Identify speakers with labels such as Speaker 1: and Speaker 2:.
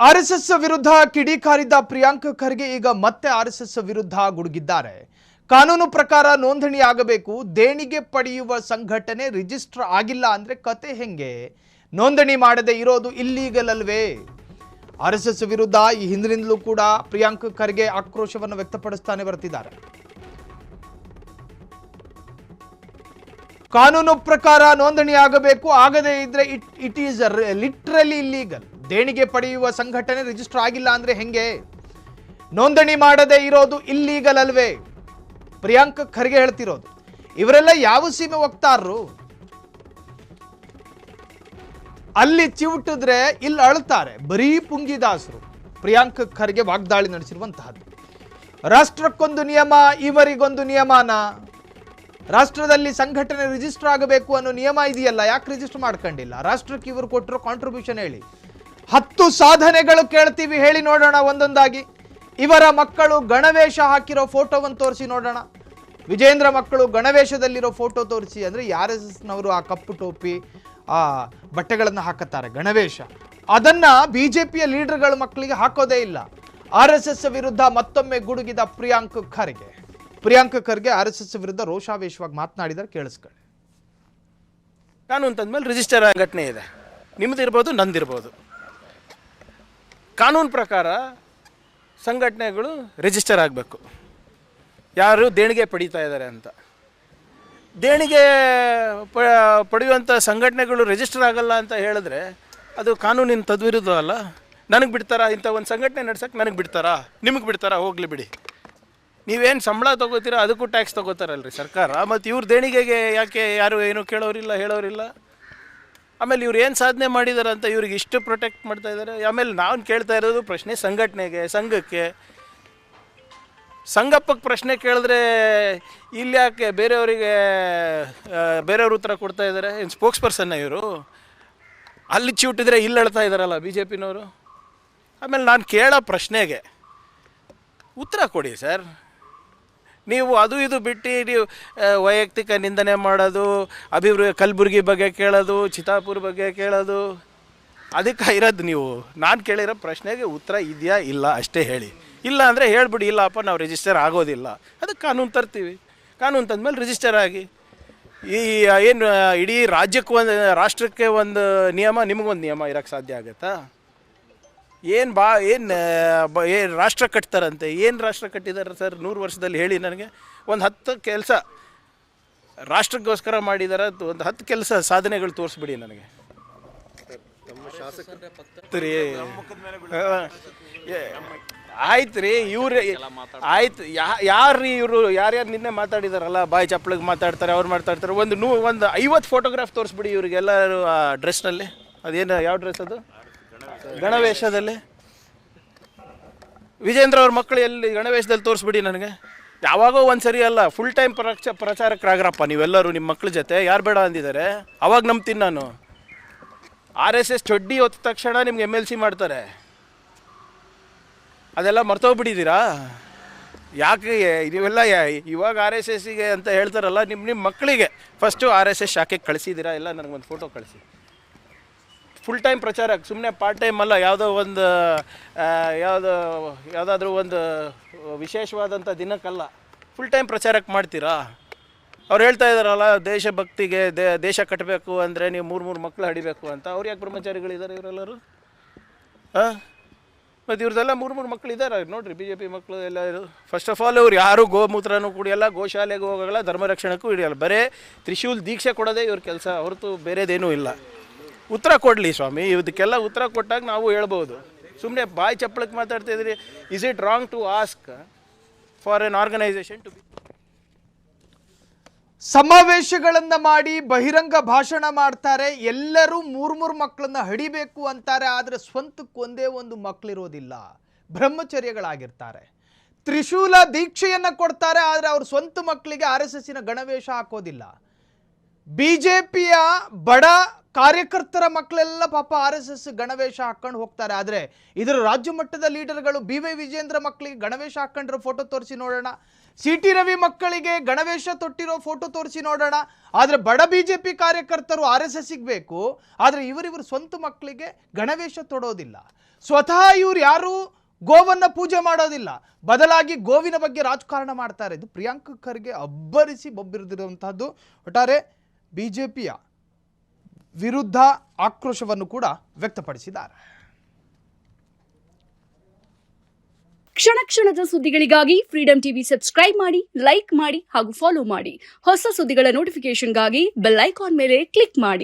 Speaker 1: RSS ವಿರುದ್ಧ ಕಿಡಿಕಾರಿದ್ದ ಪ್ರಿಯಾಂಕ್ ಖರ್ಗೆ ಈಗ ಮತ್ತೆ ಆರ್ಎಸ್ಎಸ್ ವಿರುದ್ಧ ಗುಡುಗಿದ್ದಾರೆ. ಕಾನೂನು ಪ್ರಕಾರ ನೋಂದಣಿಯಾಗಬೇಕು, ದೇಣಿಗೆ ಪಡೆಯುವ ಸಂಘಟನೆ ರಿಜಿಸ್ಟರ್ ಆಗಿಲ್ಲ ಅಂದ್ರೆ ಕತೆ ಹೆಂಗೆ? ನೋಂದಣಿ ಮಾಡದೆ ಇರೋದು ಇಲ್ಲೀಗಲ್ ಅಲ್ವೇ? ಆರ್ಎಸ್ಎಸ್ ವಿರುದ್ಧ ಈ ಹಿಂದಿನಿಂದಲೂ ಕೂಡ ಪ್ರಿಯಾಂಕ್ ಖರ್ಗೆ ಆಕ್ರೋಶವನ್ನು ವ್ಯಕ್ತಪಡಿಸ್ತಾನೆ ಬರ್ತಿದ್ದಾರೆ. ಕಾನೂನು ಪ್ರಕಾರ ನೋಂದಣಿ ಆಗಬೇಕು, ಆಗದೇ ಇದ್ರೆ ಇಟ್ ಈಸ್ ಲಿಟ್ರಲಿ ಇಲ್ಲೀಗಲ್. ದೇಣಿಗೆ ಪಡೆಯುವ ಸಂಘಟನೆ ರಿಜಿಸ್ಟರ್ ಆಗಿಲ್ಲ ಅಂದ್ರೆ ಹೆಂಗೆ? ನೋಂದಣಿ ಮಾಡದೆ ಇರೋದು ಇಲ್ಲೀಗಲ್ ಅಲ್ವೇ? ಪ್ರಿಯಾಂಕ್ ಖರ್ಗೆ ಹೇಳ್ತಿರೋದು. ಇವರೆಲ್ಲ ಯಾವ ಸೀಮೆ ವಕ್ತಾರರು? ಅಲ್ಲಿ ಚಿವುಟಿದ್ರೆ ಇಲ್ಲಿ ಅಳ್ತಾರೆ, ಬರೀ ಪುಂಗಿದಾಸರು. ಪ್ರಿಯಾಂಕ್ ಖರ್ಗೆ ವಾಗ್ದಾಳಿ ನಡೆಸಿರುವಂತಹದ್ದು. ರಾಷ್ಟ್ರಕ್ಕೊಂದು ನಿಯಮ, ಇವರಿಗೊಂದು ನಿಯಮನ? ರಾಷ್ಟ್ರದಲ್ಲಿ ಸಂಘಟನೆ ರಿಜಿಸ್ಟರ್ ಆಗಬೇಕು ಅನ್ನೋ ನಿಯಮ ಇದೆಯಲ್ಲ, ಯಾಕೆ ರಿಜಿಸ್ಟರ್ ಮಾಡ್ಕೊಂಡಿಲ್ಲ? ರಾಷ್ಟ್ರಕ್ಕೆ ಇವರು ಕೊಟ್ಟಿರೋ ಕಾಂಟ್ರಿಬ್ಯೂಷನ್ ಹೇಳಿ. 10 ಸಾಧನೆಗಳು ಕೇಳ್ತೀವಿ, ಹೇಳಿ ನೋಡೋಣ ಒಂದೊಂದಾಗಿ. ಇವರ ಮಕ್ಕಳು ಗಣವೇಶ ಹಾಕಿರೋ ಫೋಟೋವನ್ನು ತೋರಿಸಿ ನೋಡೋಣ. ವಿಜೇಂದ್ರ ಮಕ್ಕಳು ಗಣವೇಶದಲ್ಲಿರೋ ಫೋಟೋ ತೋರಿಸಿ ಅಂದರೆ RSSನವರು ಆ ಕಪ್ಪು ಟೋಪಿ ಆ ಬಟ್ಟೆಗಳನ್ನು ಹಾಕುತ್ತಾರೆ, ಗಣವೇಶ. ಅದನ್ನ ಬಿಜೆಪಿಯ ಲೀಡರ್ಗಳ ಮಕ್ಕಳಿಗೆ ಹಾಕೋದೇ ಇಲ್ಲ. RSS ವಿರುದ್ಧ ಮತ್ತೊಮ್ಮೆ ಗುಡುಗಿದ ಪ್ರಿಯಾಂಕ್ ಖರ್ಗೆ. ಪ್ರಿಯಾಂಕ್ ಖರ್ಗೆ RSS ವಿರುದ್ಧ ರೋಷಾವೇಶವಾಗಿ ಮಾತನಾಡಿದರೆ ಕೇಳಿಸ್ಕೊಳ್ಳಿ.
Speaker 2: ಕಾನೂನು ತಂದ್ಮೇಲೆ ರಿಜಿಸ್ಟರ್ ಘಟನೆ ಇದೆ, ನಿಮ್ಮದಿರ್ಬೋದು ನಂದಿರ್ಬೋದು. ಕಾನೂನು ಪ್ರಕಾರ ಸಂಘಟನೆಗಳು ರಿಜಿಸ್ಟರ್ ಆಗಬೇಕು, ಯಾರು ದೇಣಿಗೆ ಪಡೀತಾ ಇದ್ದಾರೆ ಅಂತ. ದೇಣಿಗೆ ಪಡೆಯುವಂಥ ಸಂಘಟನೆಗಳು ರಿಜಿಸ್ಟರ್ ಆಗಲ್ಲ ಅಂತ ಹೇಳಿದ್ರೆ ಅದು ಕಾನೂನಿನ ತದ್ವಿರುದ್ಧ ಅಲ್ಲ. ನನಗೆ ಬಿಡ್ತಾರಾ ಇಂಥ ಒಂದು ಸಂಘಟನೆ ನಡ್ಸಕ್ಕೆ? ನನಗೆ ಬಿಡ್ತಾರಾ? ನಿಮಗೆ ಬಿಡ್ತಾರಾ? ಹೋಗಲಿ ಬಿಡಿ. ನೀವೇನು ಸಂಬಳ ತೊಗೋತೀರಾ ಅದಕ್ಕೂ ಟ್ಯಾಕ್ಸ್ ತೊಗೋತಾರಲ್ರಿ ಸರ್ಕಾರ. ಮತ್ತು ಇವ್ರ ದೇಣಿಗೆಗೆ ಯಾಕೆ ಯಾರು ಏನು ಕೇಳೋರಿಲ್ಲ, ಹೇಳೋರಿಲ್ಲ? ಆಮೇಲೆ ಇವ್ರು ಏನು ಸಾಧನೆ ಮಾಡಿದ್ದಾರೆ ಅಂತ ಇವ್ರಿಗೆ ಇಷ್ಟು ಪ್ರೊಟೆಕ್ಟ್ ಮಾಡ್ತಾ ಇದ್ದಾರೆ. ಆಮೇಲೆ ನಾವು ಕೇಳ್ತಾ ಇರೋದು ಪ್ರಶ್ನೆ ಸಂಘಟನೆಗೆ, ಸಂಘಕ್ಕೆ. ಸಂಘಪ್ಪಕ್ಕೆ ಪ್ರಶ್ನೆ ಕೇಳಿದ್ರೆ ಇಲ್ಲಿ ಯಾಕೆ ಬೇರೆಯವರಿಗೆ ಬೇರೆಯವ್ರ ಉತ್ತರ ಕೊಡ್ತಾ ಇದ್ದಾರೆ? ಏನು ಸ್ಪೋಕ್ಸ್ ಪರ್ಸನ್ನ ಇವರು? ಅಲ್ಲಿ ಚಿವುಟಿದ್ರೆ ಇಲ್ಲಿ ಹೇಳ್ತಾ ಇದ್ದಾರಲ್ಲ BJPನವರು. ಆಮೇಲೆ ನಾನು ಕೇಳೋ ಪ್ರಶ್ನೆಗೆ ಉತ್ತರ ಕೊಡಿ ಸರ್. ನೀವು ಅದು ಇದು ಬಿಟ್ಟು ನೀವು ವೈಯಕ್ತಿಕ ನಿಂದನೆ ಮಾಡೋದು, ಕಲಬುರ್ಗಿ ಬಗ್ಗೆ ಕೇಳೋದು, ಚಿತ್ತಾಪುರ ಬಗ್ಗೆ ಕೇಳೋದು, ಅದಕ್ಕೆ ಇರೋದು ನೀವು. ನಾನು ಕೇಳಿರೋ ಪ್ರಶ್ನೆಗೆ ಉತ್ತರ ಇದೆಯಾ ಇಲ್ಲ ಅಷ್ಟೇ ಹೇಳಿ. ಇಲ್ಲ ಅಂದರೆ ಹೇಳ್ಬಿಡಿ, ಇಲ್ಲಪ್ಪ ನಾವು ರಿಜಿಸ್ಟರ್ ಆಗೋದಿಲ್ಲ. ಅದಕ್ಕೆ ಕಾನೂನು ತರ್ತೀವಿ. ಕಾನೂನು ತಂದಮೇಲೆ ರಿಜಿಸ್ಟರ್ ಆಗಿ. ಈ ಏನು ಇಡೀ ರಾಜ್ಯಕ್ಕೆ ರಾಷ್ಟ್ರಕ್ಕೆ ಒಂದು ನಿಯಮ, ನಿಮಗೊಂದು ನಿಯಮ ಇರೋಕ್ಕೆ ಸಾಧ್ಯ ಆಗುತ್ತಾ? ಏನು ರಾಷ್ಟ್ರ ಕಟ್ತಾರಂತೆ? ಏನು ರಾಷ್ಟ್ರ ಕಟ್ಟಿದ್ದಾರೆ ಸರ್ 100 ವರ್ಷದಲ್ಲಿ? ಹೇಳಿ ನನಗೆ. ಒಂದು 10 ಕೆಲಸ ರಾಷ್ಟ್ರಕ್ಕೋಸ್ಕರ ಮಾಡಿದಾರೆ, ಒಂದು 10 ಕೆಲಸ ಸಾಧನೆಗಳು ತೋರಿಸ್ಬಿಡಿ ನನಗೆ. ಆಯ್ತು ರೀ, ಇವ್ರು ಆಯ್ತು. ಯಾರು ಇವರು? ಯಾರ್ಯಾರು ನಿನ್ನೆ ಮಾತಾಡಿದಾರಲ್ಲ, ಬಾಯಿ ಚಪ್ಪಳಿಗೆ ಮಾತಾಡ್ತಾರೆ, ಅವ್ರು ಮಾತಾಡ್ತಾರೆ. ಒಂದು 50 ಫೋಟೋಗ್ರಾಫ್ ತೋರಿಸ್ಬಿಡಿ ಇವ್ರಿಗೆಲ್ಲರೂ ಆ ಡ್ರೆಸ್ನಲ್ಲಿ. ಅದೇನು, ಯಾವ ಡ್ರೆಸ್ ಅದು? ಗಣವೇಶದಲ್ಲಿ. ವಿಜೇಂದ್ರ ಅವ್ರ ಮಕ್ಕಳು ಎಲ್ಲಿ ಗಣವೇಶದಲ್ಲಿ ತೋರಿಸ್ಬಿಡಿ ನನಗೆ. ಯಾವಾಗೋ ಒಂದು ಸರಿ ಅಲ್ಲ, ಫುಲ್ ಟೈಮ್ ಪ್ರಚಾರಕರಾಗ್ರಪ್ಪ ನೀವೆಲ್ಲರೂ ನಿಮ್ಮ ಮಕ್ಕಳ ಜೊತೆ. ಯಾರು ಬೇಡ ಅಂದಿದ್ದಾರೆ? ಅವಾಗ ನಂಬ್ತೀನಿ ನಾನು. RSS ಚೊಡ್ಡಿ ಹೊತ್ತ ತಕ್ಷಣ ನಿಮ್ಗೆ MLC ಮಾಡ್ತಾರೆ. ಅದೆಲ್ಲ ಮರ್ತೋಗ್ಬಿಟ್ಟಿದ್ದೀರಾ? ಯಾಕೆ ನೀವೆಲ್ಲ ಇವಾಗ RSSಗೆ ಅಂತ ಹೇಳ್ತಾರಲ್ಲ, ನಿಮ್ಮ ಮಕ್ಕಳಿಗೆ ಫಸ್ಟು RSS ಶಾಖೆಗೆ ಕಳಿಸಿದ್ದೀರಾ? ಎಲ್ಲ ನನಗೊಂದು ಫೋಟೋ ಕಳಿಸಿ. ಫುಲ್ ಟೈಮ್ ಪ್ರಚಾರಕ್ಕೆ, ಸುಮ್ಮನೆ ಪಾರ್ಟ್ ಟೈಮ್ ಅಲ್ಲ. ಯಾವುದಾದ್ರೂ ಒಂದು ವಿಶೇಷವಾದಂಥ ದಿನಕ್ಕಲ್ಲ, ಫುಲ್ ಟೈಮ್ ಪ್ರಚಾರಕ್ಕೆ ಮಾಡ್ತೀರಾ? ಅವ್ರು ಹೇಳ್ತಾ ಇದ್ದಾರಲ್ಲ, ದೇಶಭಕ್ತಿಗೆ ದೇಶ ಕಟ್ಟಬೇಕು ಅಂದರೆ ನೀವು 3 ಮಕ್ಕಳು ಹಡಿಬೇಕು ಅಂತ. ಅವ್ರು ಯಾಕೆ ಬ್ರಹ್ಮಚಾರಿಗಳಿದ್ದಾರೆ ಇವರೆಲ್ಲರೂ? ಮತ್ತು ಇವ್ರದ್ದೆಲ್ಲ 3 ಮಕ್ಕಳಿದ್ದಾರೆ ನೋಡಿರಿ, BJP ಮಕ್ಕಳು ಎಲ್ಲ. ಫಸ್ಟ್ ಆಫ್ ಆಲ್ ಅವ್ರು ಯಾರು ಗೋಮೂತ್ರನೂ ಕುಡಿಯಲ್ಲ, ಗೋಶಾಲೆಗೆ ಹೋಗಲ್ಲ, ಧರ್ಮ ರಕ್ಷಣೆಗೂ ಹಿಡಿಯಲ್ಲ. ಬರೇ ತ್ರಿಶೂಲ್ ದೀಕ್ಷೆ ಕೊಡೋದೇ ಇವ್ರ ಕೆಲಸ, ಹೊರತು ಬೇರೆದೇನೂ ಇಲ್ಲ. ಉತ್ತರ ಕೊಡಲಿ ಸ್ವಾಮಿ. ಇದಕ್ಕೆಲ್ಲ ಉತ್ತರ ಕೊಟ್ಟಾಗ ನಾವು ಹೇಳ್ಬೋದು. ಸುಮ್ಮನೆ ಬಾಯಿ ಚಪ್ಪಳಕ್ಕೆ ಮಾತಾಡ್ತಾ ಇದ್ರಿ. Is it wrong to ask for an organization to be?
Speaker 1: ಸಮಾವೇಶಗಳನ್ನ ಮಾಡಿ ಬಹಿರಂಗ ಭಾಷಣ ಮಾಡ್ತಾರೆ, ಎಲ್ಲರೂ 3 ಮಕ್ಕಳನ್ನ ಹಡಿಬೇಕು ಅಂತಾರೆ. ಆದರೆ ಸ್ವಂತಕ್ಕೆ ಒಂದೇ ಒಂದು ಮಕ್ಕಳಿರೋದಿಲ್ಲ, ಬ್ರಹ್ಮಚರ್ಯಗಳಾಗಿರ್ತಾರೆ. ತ್ರಿಶೂಲ ದೀಕ್ಷೆಯನ್ನ ಕೊಡ್ತಾರೆ, ಆದರೆ ಅವ್ರ ಸ್ವಂತ ಮಕ್ಕಳಿಗೆ RSSನ ಗಣವೇಶ ಹಾಕೋದಿಲ್ಲ. BJPಯ ಬಡ ಕಾರ್ಯಕರ್ತರ ಮಕ್ಕಳೆಲ್ಲ ಪಾಪ RSS ಗಣವೇಶ ಹಾಕೊಂಡು ಹೋಗ್ತಾರೆ. ಆದರೆ ಇದರ ರಾಜ್ಯ ಮಟ್ಟದ ಲೀಡರ್ಗಳು BY ವಿಜೇಂದ್ರ ಮಕ್ಕಳಿಗೆ ಗಣವೇಶ ಹಾಕೊಂಡಿರೋ ಫೋಟೋ ತೋರಿಸಿ ನೋಡೋಣ. CT ರವಿ ಮಕ್ಕಳಿಗೆ ಗಣವೇಶ ತೊಟ್ಟಿರೋ ಫೋಟೋ ತೋರಿಸಿ ನೋಡೋಣ. ಆದರೆ ಬಡ BJP ಕಾರ್ಯಕರ್ತರು RSSಗೆ ಬೇಕು, ಆದರೆ ಇವರಿವರು ಸ್ವಂತ ಮಕ್ಕಳಿಗೆ ಗಣವೇಶ ತೊಡೋದಿಲ್ಲ. ಸ್ವತಃ ಇವ್ರು ಯಾರು ಗೋವನ್ನ ಪೂಜೆ ಮಾಡೋದಿಲ್ಲ, ಬದಲಾಗಿ ಗೋವಿನ ಬಗ್ಗೆ ರಾಜಕಾರಣ ಮಾಡ್ತಾರೆ. ಇದು ಪ್ರಿಯಾಂಕ್ ಖರ್ಗೆ ಅಬ್ಬರಿಸಿ ಬೊಬ್ಬಿರಿದಿರುವಂತಹದ್ದು. ಒಟ್ಟಾರೆ BJPಯ ವಿರುದ್ಧ ಆಕ್ರೋಶವನ್ನು ಕೂಡ ವ್ಯಕ್ತಪಡಿಸಿದ್ದಾರೆ.
Speaker 3: ಕ್ಷಣ ಕ್ಷಣದ ಸುದ್ದಿಗಳಿಗಾಗಿ ಫ್ರೀಡಂ ಟಿವಿ ಸಬ್ಸ್ಕ್ರೈಬ್ ಮಾಡಿ, ಲೈಕ್ ಮಾಡಿ ಹಾಗೂ ಫಾಲೋ ಮಾಡಿ. ಹೊಸ ಸುದ್ದಿಗಳ ನೋಟಿಫಿಕೇಶನ್ಗಾಗಿ ಬೆಲ್ ಐಕಾನ್ ಮೇಲೆ ಕ್ಲಿಕ್ ಮಾಡಿ.